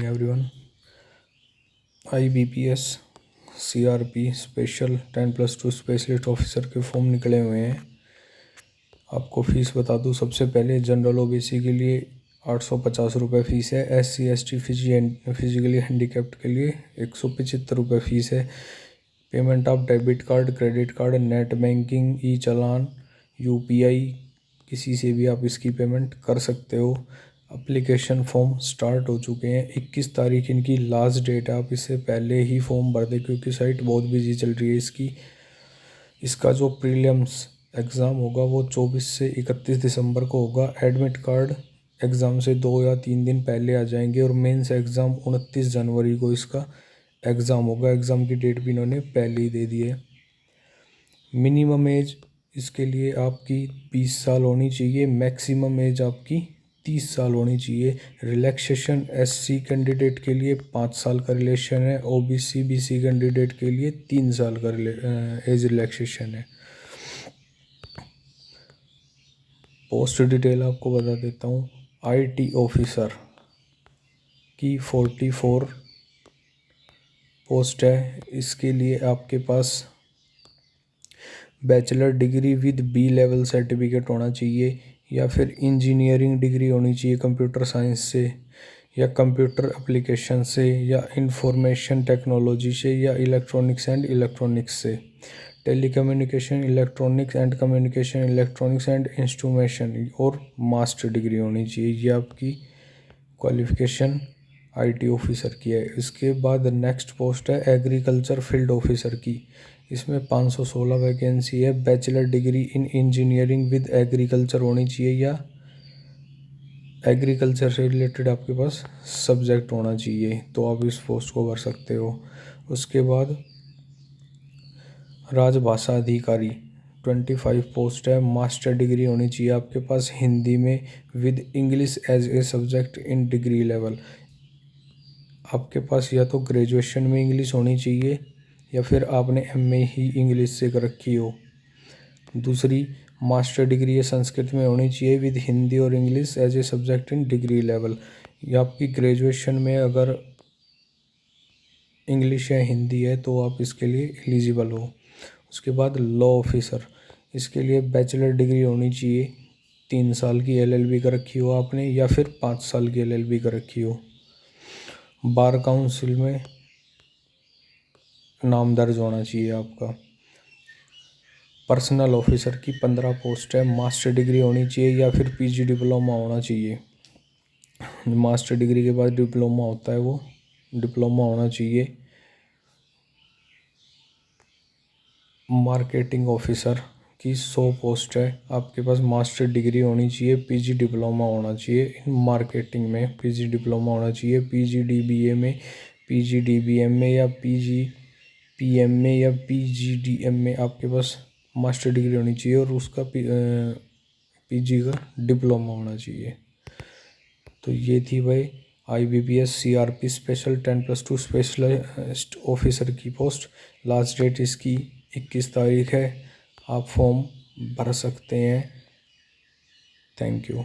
Everyone. IBPS CRP special 10+2 specialist officer के form निकले हुए हैं। आपको फ़ीस बता दूं, सबसे पहले जनरल OBC के लिए 850 रुपये फ़ीस है। SC ST फिजिकली हैंडीकैप्ड के लिए 175 रुपये फ़ीस है। पेमेंट आप debit card, credit card, net banking, e चालान, UPI किसी से भी आप इसकी पेमेंट कर सकते हो। एप्लीकेशन फॉर्म स्टार्ट हो चुके हैं। 21 तारीख इनकी लास्ट डेट है। आप इससे पहले ही फॉर्म भर दें क्योंकि साइट बहुत बिजी चल रही है इसकी। इसका जो प्रीलिम्स एग्ज़ाम होगा वो 24 से 31 दिसंबर को होगा। एडमिट कार्ड एग्ज़ाम से 2 या 3 दिन पहले आ जाएंगे और मेंस एग्ज़ाम 29 जनवरी को इसका एग्ज़ाम होगा। एग्ज़ाम की डेट भी इन्होंने पहले ही दे दी है। मिनिमम एज इसके लिए आपकी 20 साल होनी चाहिए। मैक्सिमम एज आपकी 30 साल होनी चाहिए। रिलैक्सेशन SC कैंडिडेट के लिए 5 साल का रिलेशन है। OBC BC कैंडिडेट के लिए 3 साल का एज रिलैक्सेशन है। पोस्ट डिटेल आपको बता देता हूँ। IT ऑफिसर की 44 पोस्ट है। इसके लिए आपके पास bachelor degree with B level certificate होना चाहिए या फिर इंजीनियरिंग डिग्री होनी चाहिए कंप्यूटर साइंस से या कंप्यूटर एप्लीकेशन से या इंफॉर्मेशन टेक्नोलॉजी से या इलेक्ट्रॉनिक्स से। Telecommunication electronics and communication electronics and instrumentation और मास्टर डिग्री होनी चाहिए। ये आपकी क्वालिफ़िकेशन IT ऑफिसर की है। इसके बाद नेक्स्ट पोस्ट है एग्रीकल्चर फील्ड ऑफिसर की। इसमें 516 वैकेंसी है। Bachelor degree in engineering with agriculture होनी चाहिए या एग्रीकल्चर से रिलेटेड आपके पास सब्जेक्ट होना चाहिए, तो आप इस पोस्ट को भर सकते हो। उसके बाद राजभाषा अधिकारी 25 पोस्ट है। मास्टर डिग्री होनी चाहिए आपके पास हिंदी में with English as a subject in degree level. आपके पास या तो ग्रेजुएशन में इंग्लिश होनी चाहिए या फिर आपने MA ही इंग्लिश से कर रखी हो। दूसरी मास्टर डिग्री ये संस्कृत में होनी चाहिए विद हिंदी और English as a subject in degree level. या आपकी ग्रेजुएशन में अगर इंग्लिश या हिंदी है तो आप इसके लिए एलिजिबल हो। उसके बाद लॉ ऑफिसर, इसके लिए बैचलर डिग्री होनी चाहिए। 3 साल की LLB कर रखी हो आपने या फिर 5 साल की LLB कर रखी हो। बार काउंसिल में नाम दर्ज होना चाहिए आपका। पर्सनल ऑफिसर की 15 पोस्ट है। मास्टर डिग्री होनी चाहिए या फिर PG डिप्लोमा होना चाहिए। मास्टर डिग्री के बाद डिप्लोमा होता है, वो डिप्लोमा होना चाहिए। मार्केटिंग ऑफिसर की 100 पोस्ट है। आपके पास मास्टर डिग्री होनी चाहिए, PG डिप्लोमा होना चाहिए। मार्केटिंग में PG डिप्लोमा होना चाहिए। PGDBA में, PGDBM में या PGPM में या PGDM में आपके पास मास्टर डिग्री होनी चाहिए और उसका PG का डिप्लोमा होना चाहिए। तो ये थी भाई IBPS CRP special 10+2 specialist officer की पोस्ट। लास्ट डेट इसकी 21 तारीख है। आप फॉर्म भर सकते हैं। Thank you.